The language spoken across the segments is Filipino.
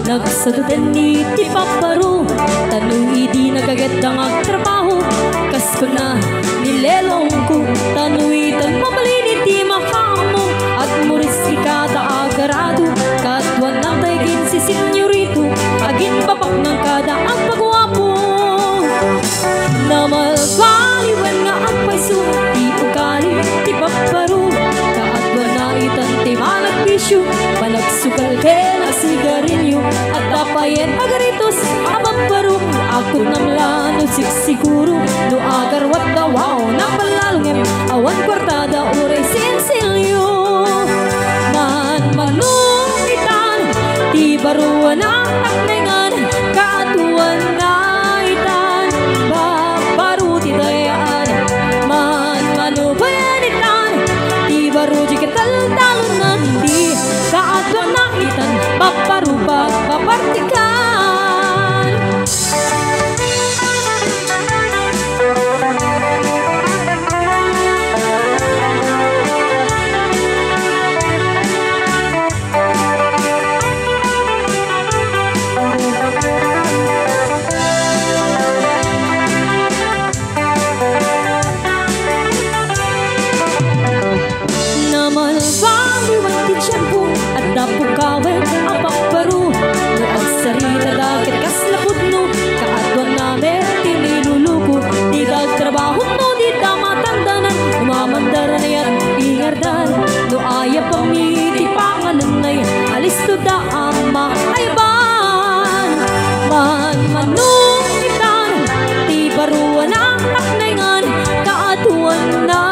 Nagsadudan ni ti paparo, tanong idi nagaget ang agtrabaho. Kas ko na nilelong ko, tanuitan mamalini ti makamo. At muris ikada agarado, katwan ng taigin si senyorito. Agin bapak ng kada ang pagwapo. Namalbaliwan nga ang paiso, di ugali ti paparo. Kaatwan na itan ti malagbisyo, panagsukal kela sigarilyo. At tapayen agaritos abaparo, ako namlano siguro. No agarwat dawaw na palalungem, awan kwartada uray sinsilyo. Man manungitan, di baruan ang takmengan. Kaatuan na itan, babaru ti dayaan. Man manubanitan, di baru jikatal-talunan. Di kaatuan na itan, babaru babartikan. Napukawin ang paparu, no ang sarita dagit kas lapudno. Kaatwan namin tiniluluko, di dagtrabaho no di tamatandanan. Umamandaran na yan ingardan, no ayaw pamiti pangananay. Alis to da ama ayban. Man manungitan, di baruan ang taknaingan. Kaatuan na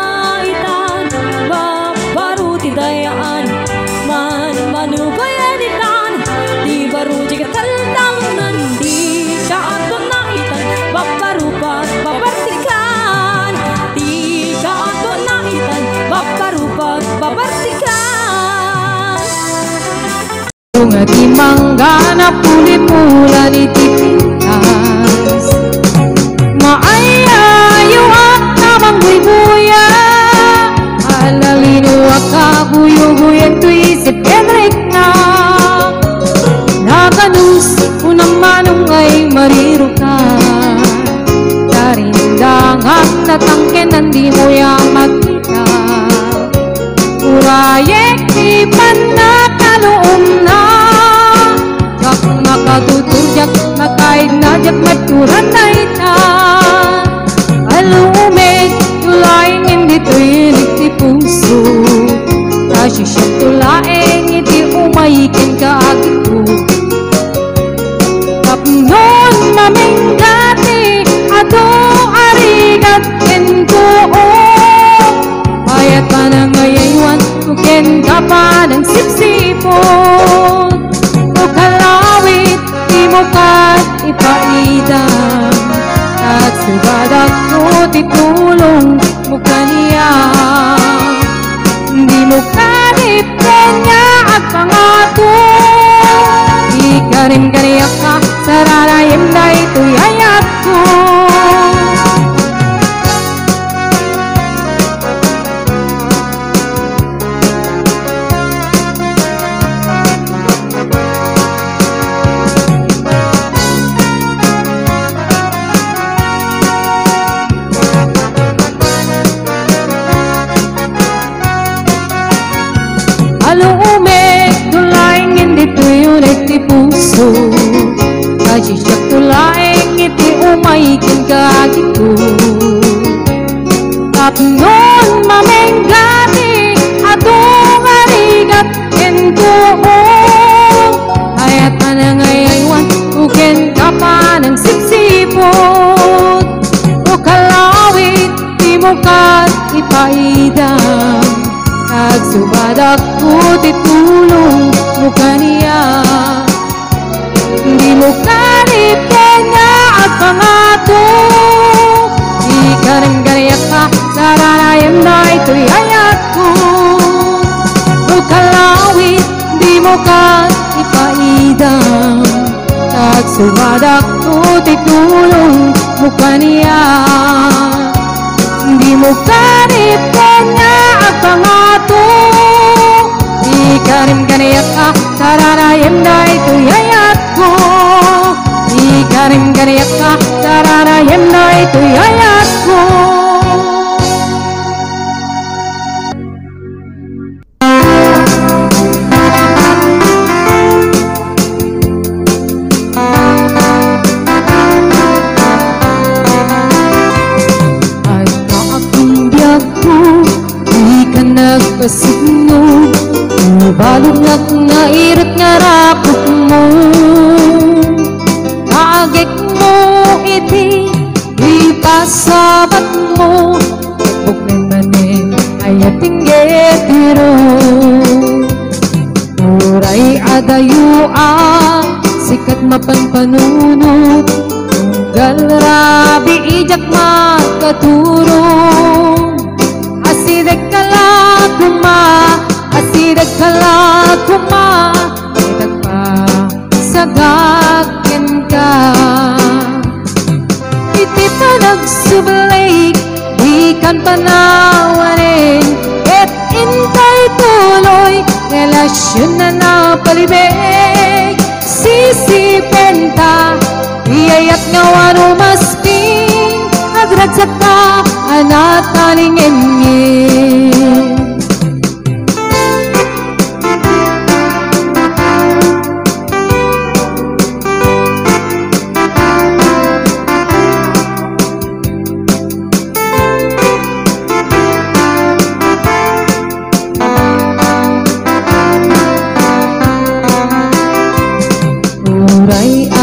itan, babaru ti dayaan. Manubanitan, di baru jikatal-talunan. Di kaatwan na itan, babarupat babartikan. Di kaatwan na itan, babarupat babartikan. Bunga di mangga na puli-pula di tipintas, maayayo at namang buy-buya. Alalino akabuyo-buyan to isip Henrik na nakanus unang manong ay mariro ka. Darindangan na tangkenan di mo yang makita. Urayek ipan na kaloom na, kak makatutujak makaig na jak maturan na ita. Alumig tulaing hindi tuinig ti puso, kasisyak tulaing iti umayikin ka agito. Kapnon maminggati ato arigat kenko. Payat ka na ngayaywan, tuken ka pa ng sipsipon. O kalawit, di mo kat ipaidang. At sugadak ko titulong mo kaniya. Di mo kanipin niya at pangato. Di ka rin kaniyak ka, sararayim na ito'y ayat ko. Alumig tulaing hindi tuyulit ti puso, kasisyak tulaing iti umayikin ka agito. Kapnon maminggati atong arigat kenko. Ayat pa na ngayaywan, uken ka pa ng sipsipot. O kalawit, di mo kat ipaidang. Nagsubadak ko titulong mo kaniya. Di mo kanipin niya at pangato. Di ka rin ganiyak ka, sararayam na ito'y ayat ko. O kalawit, di mo ka ipaidang. Nagsubadak ko titulong mo kaniya. Di mo kanipin niya at pangato. Di ka rin ganiyak ka, sararayam na ito'y ayat. ayat ko. Ikarim gariyak ka, sararayim na ito'y ayat ko. Pasigno, balog nga irot nga rapot mo. Kaagik mo iti, ipasabat mo. Buk naman ayating getiro. Uray adayo sikat mapanpanunot. Tunggal rabi ijak makaturo. Asidek kalakuma, idag pa sagakin ka. Iti pa nagsubalik, di kan panawarin, et intay tuloy, relasyon na napalibig. Sisipenta, iyayat nga wano masping, agragsak ka, anatalingin.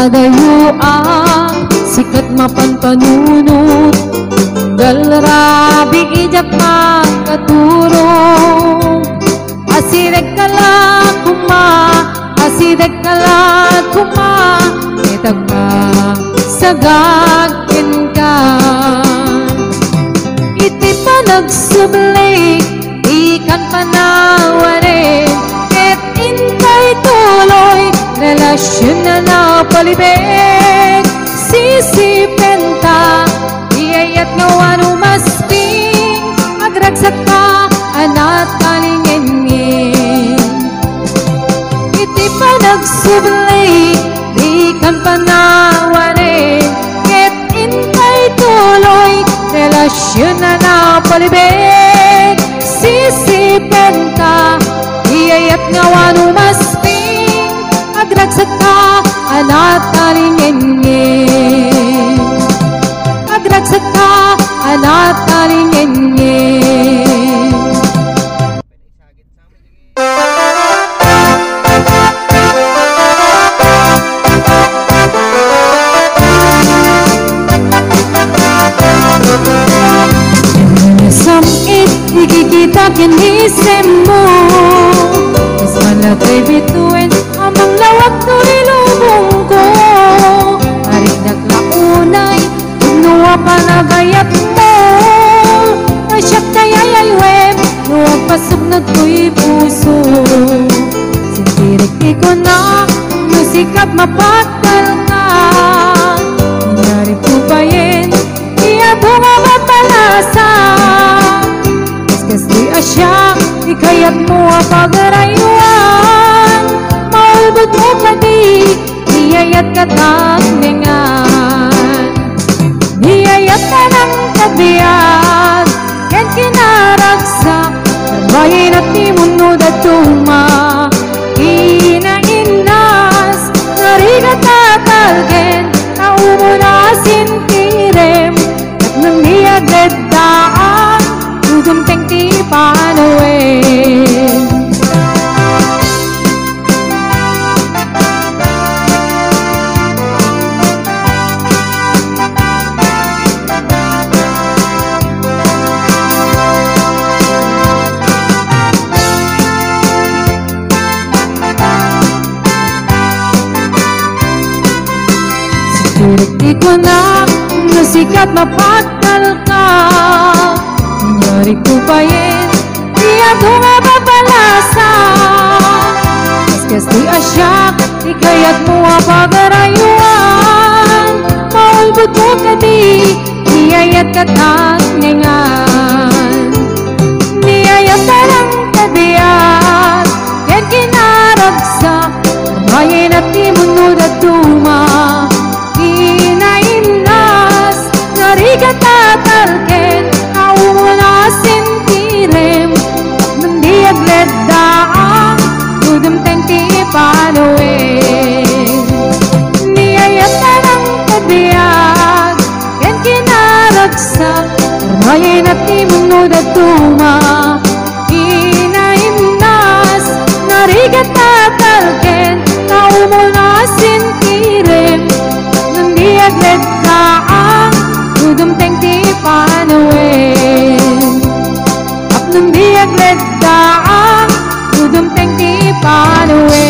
Adayo sikat mapanpanunot. Galrabi ijak makaturo. Asidek kalakuma, itag pa sagakin ka. Iti pa nagsublik, ikan panawarin, et intay tuloy, relasyon na napalibig. Sisipenta, iyayat nga wano masping, agragsak ka, anatalingin. Iti pa nagsublik, di kan panawarin, ket intay tuloy, relasyon na napalibig. Sisipenta, iyayat nga wano masping, agragsak ka, anatalingin. Agragsak ka, anatalingin. Samit, ikikita kinisem mo. Mas malagay bituin, amang lawag to nilubong ko. Aring naglaunay, nuwa panagayat mo. Asyak tayayaywem, nuwa pasubnod ko'y puso. Sintirik ko na, musikap mapatal ka. Nangyari ko pa yin, iya bunga mapalasa. Kaskas di asyak, ikayat mo ang pagarayuan. Maulbot mo ka di, iyayat ka tagningan. Iyayat ka ng kabiyat, yan kinaragsak. Karbayin at timunod at tuma, inainas. Narigat tatalgen, naumo na sintirem. At nang niyagad daan, tugumpeng ti panawin. Di ko na nasikat mapagkal ka. Nangyari ko ba yin, di ako nga papalasa. Kaskas di asyak, di kaya't mo ang pagarayuan. Maulbot mo ka di, niyayat ka tagningan. Niyayat ka lang kabiyat, yan kinaragsak. Karbayin at timunod tuma inainas narigatatalken naumunasin tirem nandiagled daang udem tenti panoe niyayata ng kabiyag yan kinaragsak rayen at imunod at tuma inainas narigatatalken naumunasin tirem nandiagled daang udem tenti panoe nandiagled daang udem tenti panoe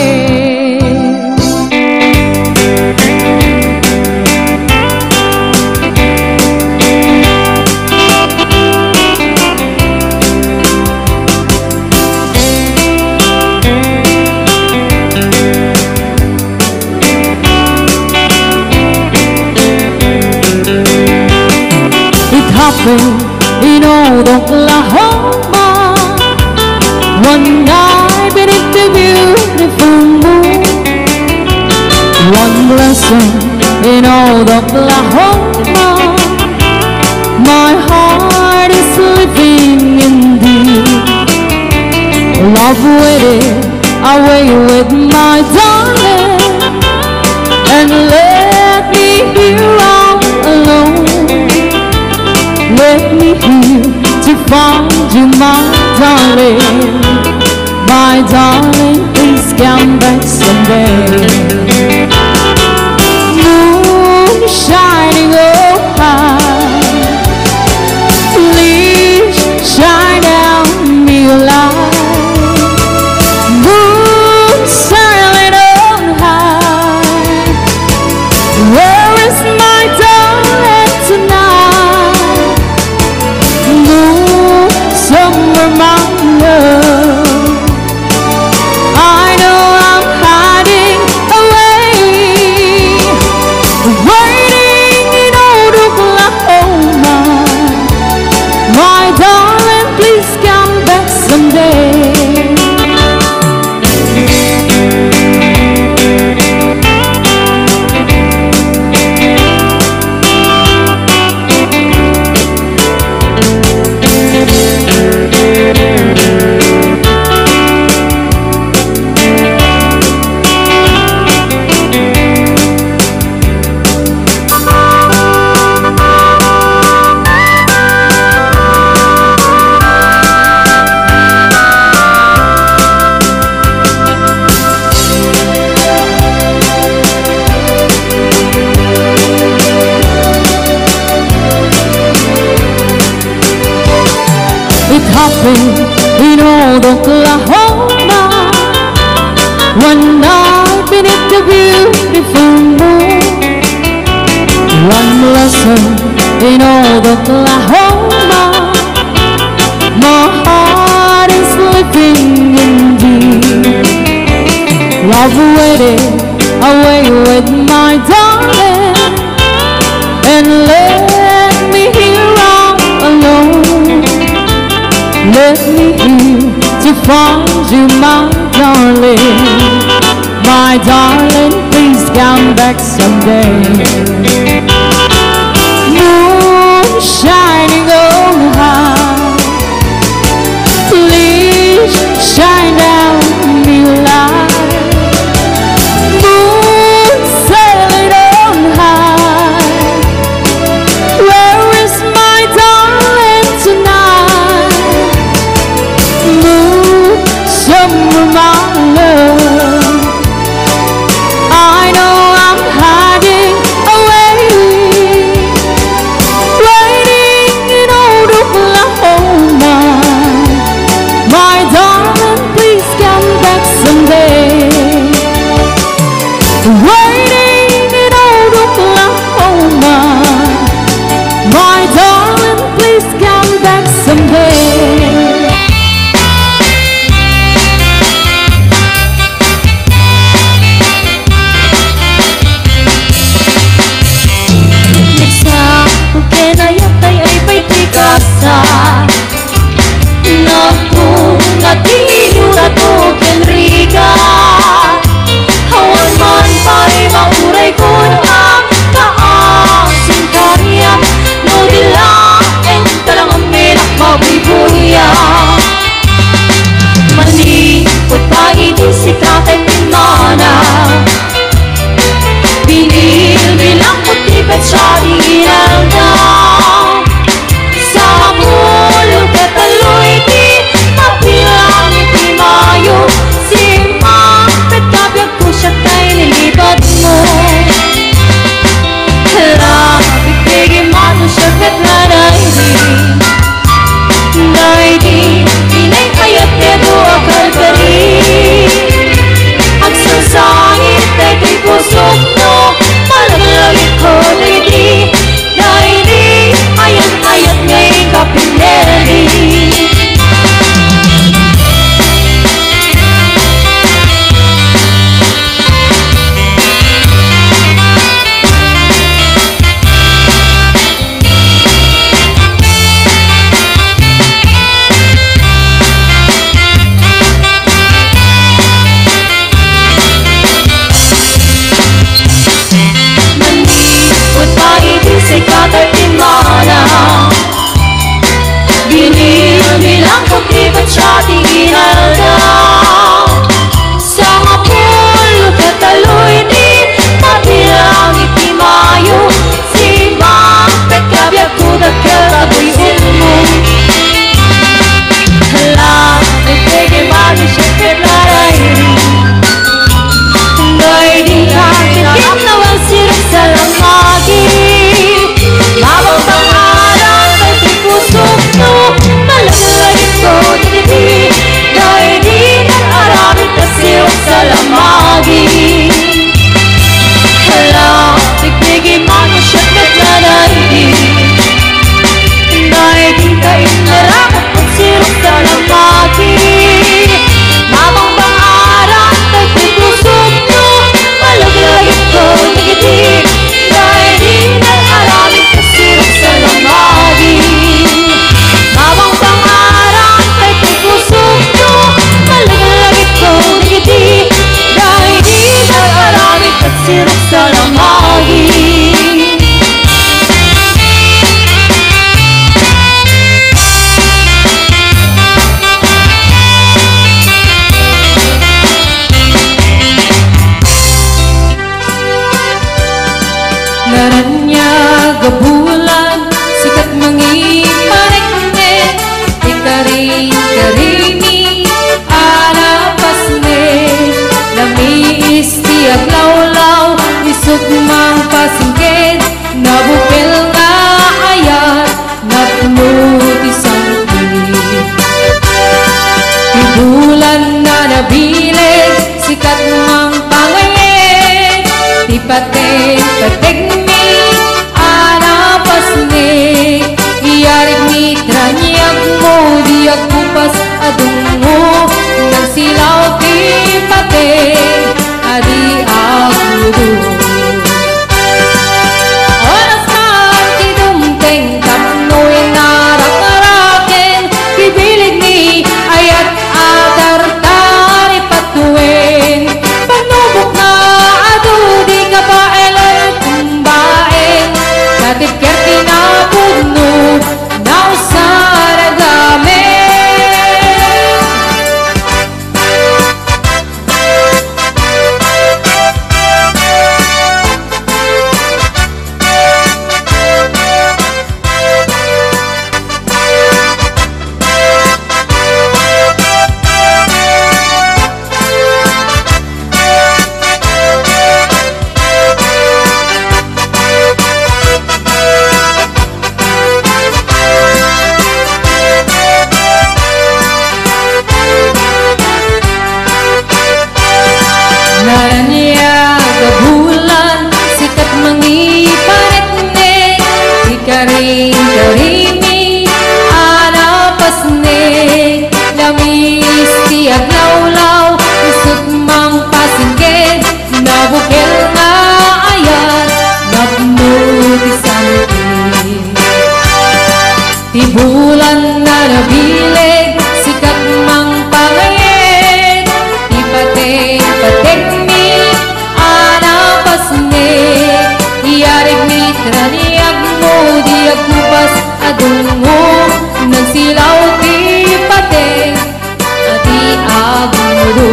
in old Oklahoma, one night beneath the beautiful moon. One blessing in old Oklahoma, my heart is living indeed. Love waited away with my darling, and let me here all alone. Let me here to find you, my darling. My darling, please come back someday. Moon shining oh high, please shine down me a light. Moon shining on high, where is my darling tonight? Somewhere my love, I know I'm hiding away, waiting in old Oklahoma. My darling, please come back someday. In old Oklahoma, one night beneath the beautiful moon. One blessing in old Oklahoma, my heart is living indeed. Love waited away with my darling, and let me here all alone. Let me here to find you, my darling. My darling, please come back someday. Moon shining on high, please shine down me light. Moon sailing on high, where is my darling tonight? Somewhere my love, I know I'm hiding away, pasingkid, nabupil nga ayat, nagmutisang bulan na nabilig, sikat mang pangayeg, di pating mi, anapasnig, iyarig mi tranyag mo, di agpupas adungo, nang silaw di pating, adi agudo. Oras man tidumteng, tapnoy narak-arakin, bibilig ni ayat atar-tari patuin, panubok na ado di ka pa elan kumbain, katipker kinapudno na usaragame. Naranya kebulan, sikat mengiparitne, ikaring-karimi, anapasne, lamis tiag law-law, usut mang pasingkid, nabukil nga ayat, nagmutisan ti bulan na nabilig, sikat mang pangayeg, ti pating mi, anapasnig, iyarig mi traniag mo, di agpupas adungo, nang silaw ti pating, adi agudo.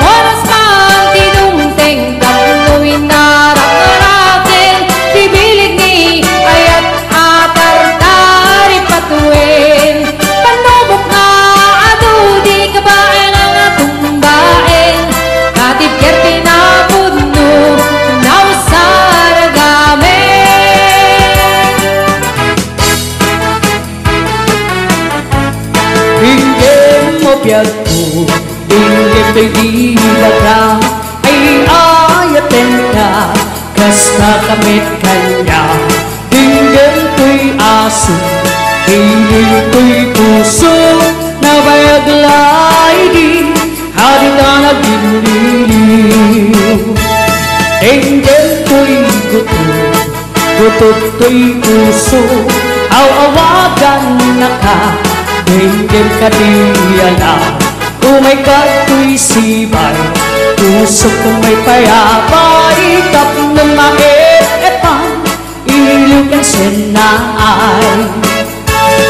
Oras man tidumteng, tapnoy narak-arakin, bibilig ni ayat atar-tari patuin, panubok na ado di kabain ang atumbain, katipker pinapudno na usaragame. Dinggin mo biyagko, dinggin to'y di laga, ay ayatin ka, kasta kamit kanya. Dinggin to'y aso, dinggin to'y puso, na bayaglay di, hadi ka nagdiliw. Dinggin to'y guto, gutot to'y puso, aw-awagan na ka, dinggin ka diyala. Umay ka to'y sibay, tusok kung may payapa, ikap na maietang, iliw kang senay.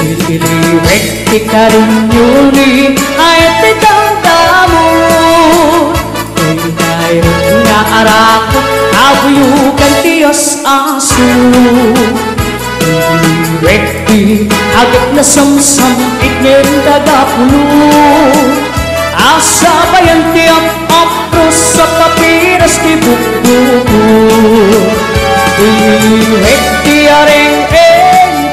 Ililiwek ti ka rin yuli, ay titang damon, ay nairin nga arako, abuyukan tiyos aso. Rekti agad na samsam iknin kagapulo, asa bayan tiap apros sa papiras ti bukbuko. Rekti areng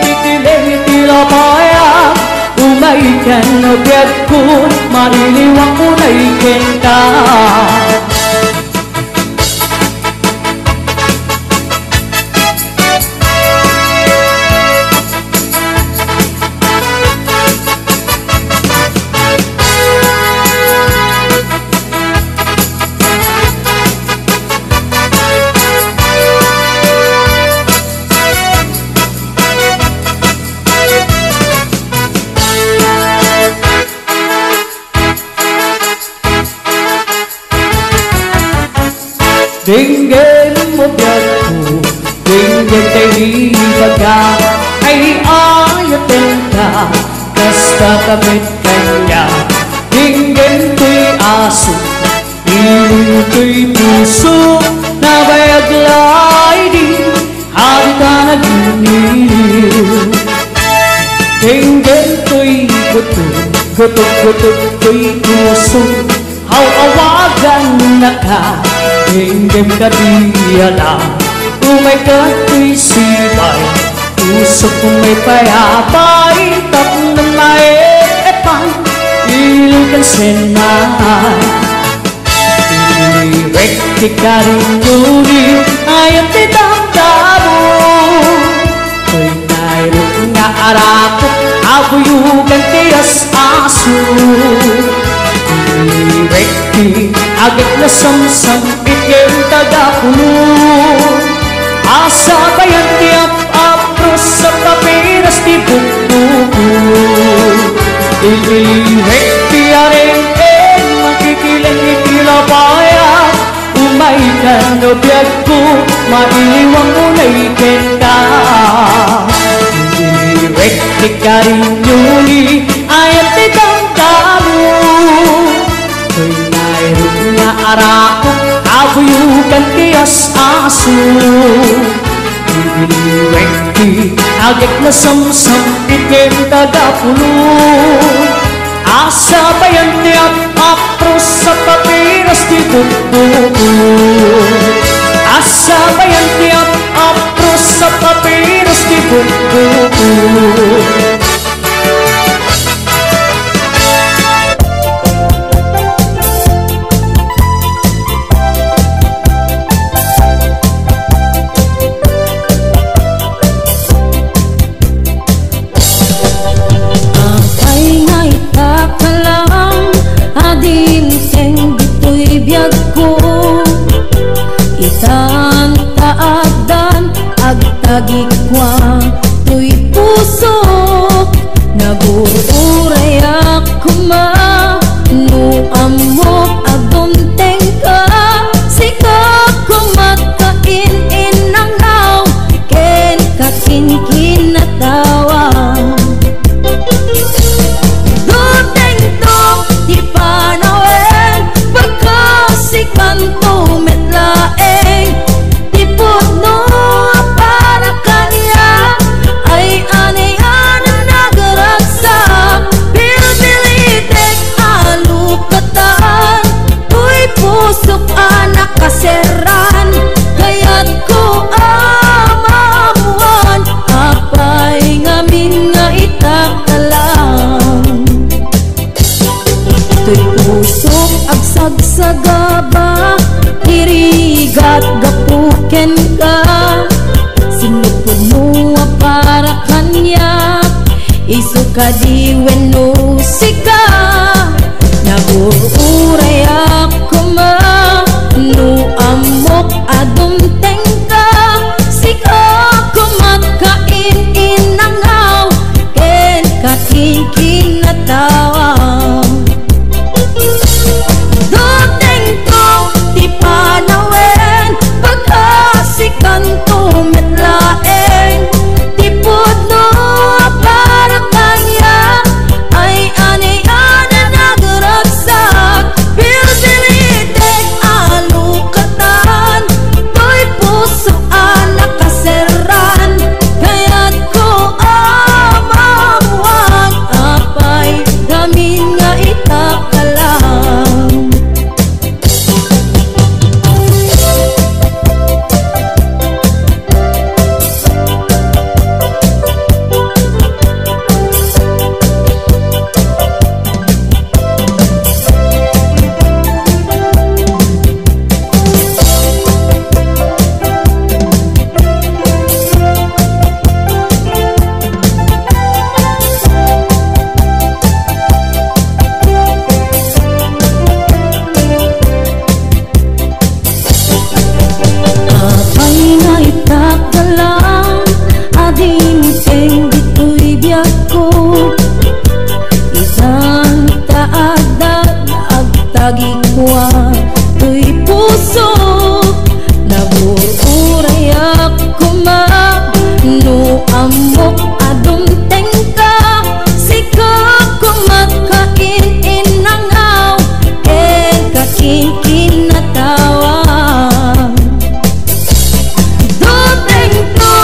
titileng tilapaya, umaikan na biyag ko, mariliwang unay kenta. Dinggin mo biyagko, dinggin kay baga, ay ayatin ka, kasta kamit kanya. Dinggin ko'y aso, ilin ko'y puso, na bayaglay di, hadi ka naginiw. Dinggin ko'y guto, gutot ko'y puso, aw-awagan na ka, Dinggim ka di alam umay kato'y sibay Usok kung may payabay Tap na maepan Ilugan senay Direk di karing nuri Ayat di damdamo Ko'y nairong nga arako Abuyugan tiyas aso Direk di agad na samsam Itim tagapulo Asa bayan tiap apros sa papiras di bububu Ilirek di areng Makikilang itilabaya Umay ka no biyag ko Maiwang mo na ikenda Ilirek di karinyuli Ayat di tangkamo Ko'y nairong nga arako Abuyugan tiyas aso Ilirek di agad na samsam Itim tagapulo Asa bayan tiap apros sa papiras di bububu Asa bayan tiap apros sa papiras di bububu Agikwa tuy pusok Naguuray ako Nuamok agunteng ka Sikap kumakain inangaw Ken kakinkin na tawa Duteng tong di panawen Pagkasikanto metlaeng Tipod no kaseran kaya't ko amamuan apay ngamin nga itakalang tuy pusok agsagsagaba irigat gapuken ka sinupod mo para kanya isuka di weno sika naguuray ako Nuamok adunteng ka Sikap kumakain inangaw Ken kakinkin na tawa Duteng ko di panawen Pagkasikanto metlaeng Tipod no para kanya Ay aniyan na nagaragsak Pilsilitek alukatan To'y puso nakaseran Kaya't ko amamuang Apay gamin nga itakalang Agikwa tuy puso naguuray ako Nuamok adunteng ka Sikap kumakain inangaw Ken kakinkin na tawa Duteng to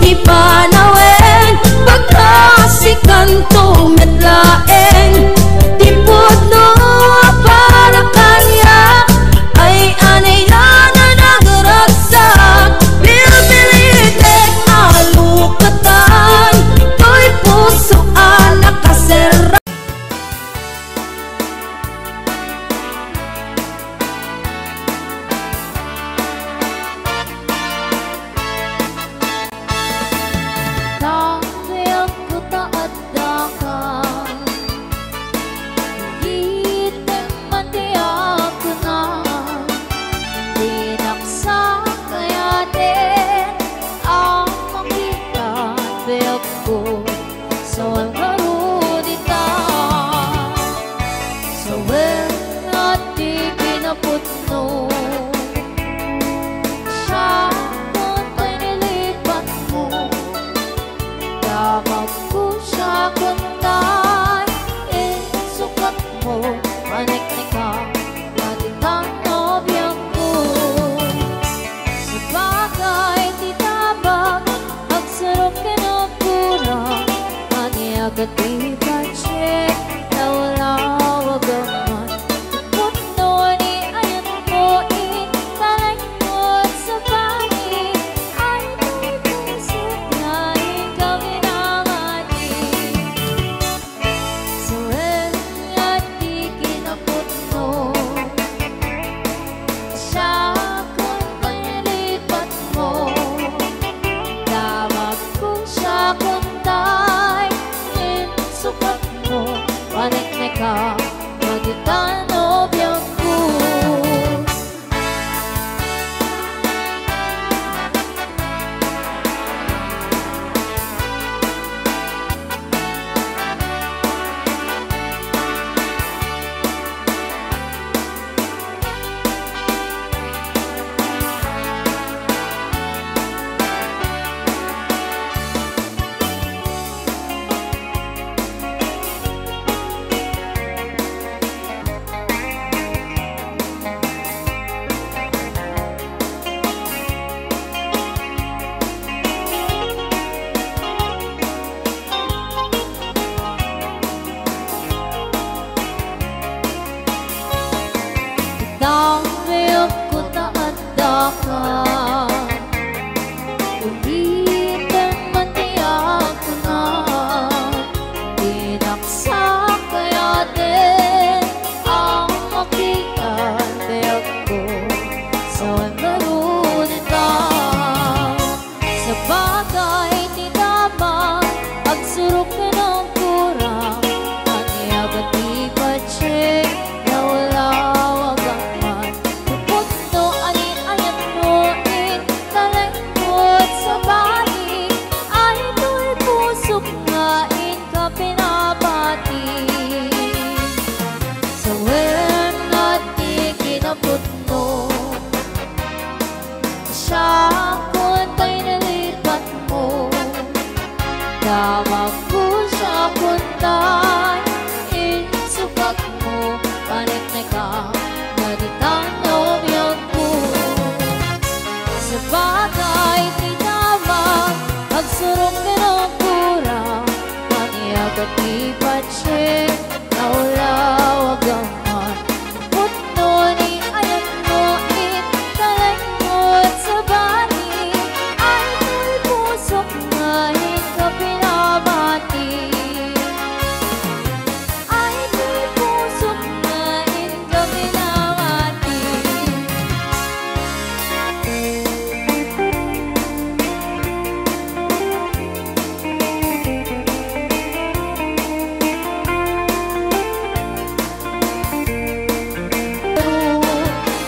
ipanawen Pagkasikanto metlaeng Tipod no para kanya ay anayan ka. Ulitin man tiyak ko na, dinaksak kaya din ang makikandayak ko sa marunit ka. Sa bagay di naman agsurok ka ng kurang, aniya ba't di pa check na wala wagang man. Tupot no ani-ayat mo talengkot sa balik, ay ito'y pusok ngain ka pinabati. Sa wen at di kinapot mo, siya kuntay nalipat mo. Damag ko siya kuntay, insukak mo, panit na ka, nalitang lobyan ko. Sa bagay di naman agsurong ka ng kurang, maniyag at ipatsik na wala wagang man. Putno ni ayat mo talengkot sa bali, ay ito'y pusok ngahin ka pinabati. Ay ito'y pusok ngahin ka pinabati.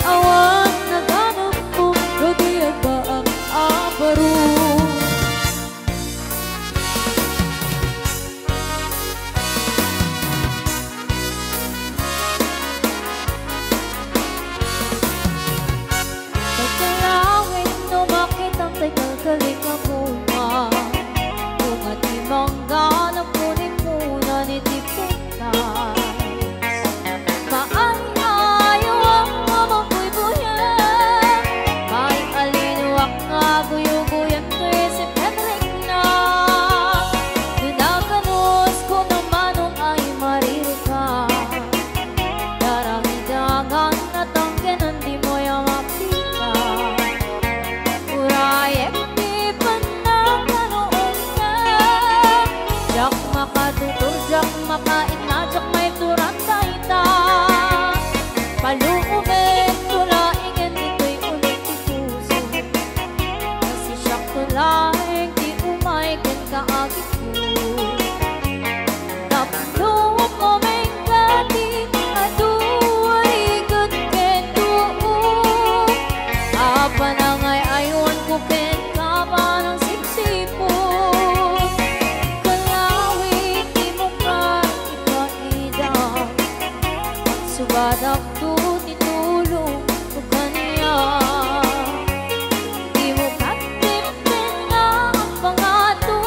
Awan naghanap ko, rodiyag ba ang abaro? Pagkalawin no makitang tay kalkaling na bunga, kung at imangganap kunin muna ni Tipitas. Maayaw ang mamangkoy buyan, may alinuwak nga guyuguyan to'y si Henrik na. Dinaganos ko naman nung ay maririka, darahidagan at ang ganon di mo yung makita. Urayek di pa na kanoon na, jak makatutor, jak makain na, jak may turantayta. Paluumin, tulaingin, dito'y ulit ikuso, kasi siyak tulaing, di umaykin kaagit ko. Tapno mo may gati, aduwari good ken tuo. Apa na ngay ayon ko ken kaba ng sipsipo. Kalawit di mo ka ipaidang, subadak to titulong ko kaniya. Di mo katipin na ang pangato,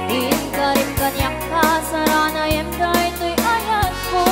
din ka rin kanyak ka, sarana yem dahil to'y ayat ko.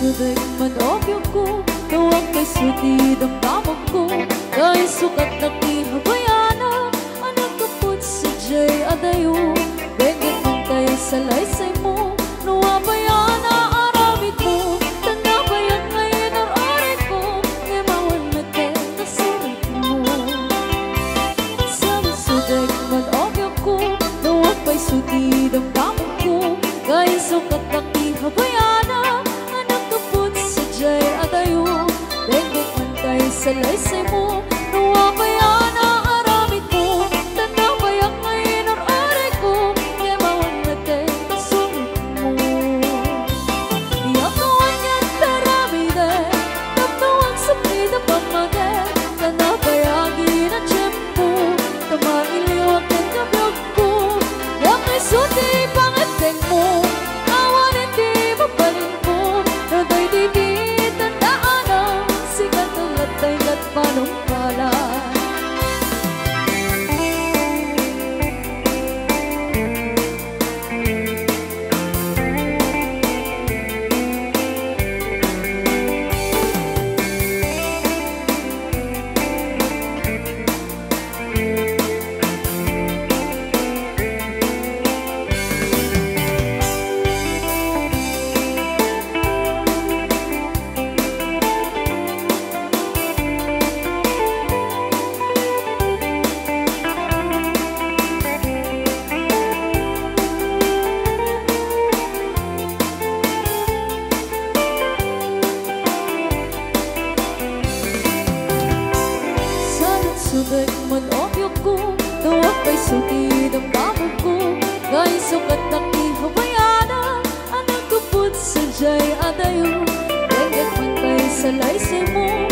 suday manogyo ko Tawag kay sudi damdamag ko Kay sukat na kihabayana Anang kaput sa jay adayo Benggit man kay salay say mo Nuwabayana aramid mo Tanabayan ngayon ang aray ko Ngimawan na din nasulit mo Sabi suday manogyo ko Tawag kay sudi damdamag ko Kay sukat na kihabayana Anang kaput sa jay adayo Benggit man kay salay say mo Nuwabayana aramid mo Tanabayan ngayon ang aray ko Ngimawan na din nasulit mo Iyakawan yan taramide Taptawag sa pida pamagay Tanabayagi na tiyempo Tamailiwag ng kabyog ko Yakay suti pangateng mo Awan hindi mabalin ko Nodoy di tandaan ang Sigat ang latay lat panumpalan Sugat man obyo ko Tawag kay suki ng kamog ko Kay sukat na kihabayana Anang kaput sa jay adayo Benggit man kay salay say mo